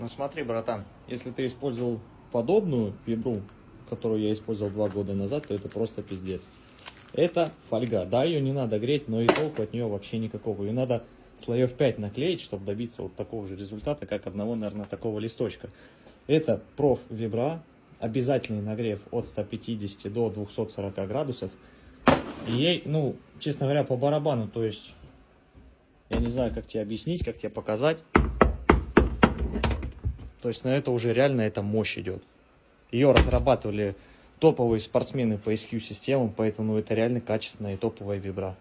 Ну смотри, братан, если ты использовал подобную вибру, которую я использовал 2 года назад, то это просто пиздец. Это фольга. Да, ее не надо греть, но и толку от нее вообще никакого. Ее надо слоев 5 наклеить, чтобы добиться вот такого же результата, как одного, наверное, такого листочка. Это проф-вибра. Обязательный нагрев от 150 до 240 градусов. И ей, ну, честно говоря, по барабану, то есть, я не знаю, как тебе объяснить, как тебе показать. То есть, на это уже реально эта мощь идет. Ее разрабатывали топовые спортсмены по SQ-системам, поэтому это реально качественная и топовая вибра.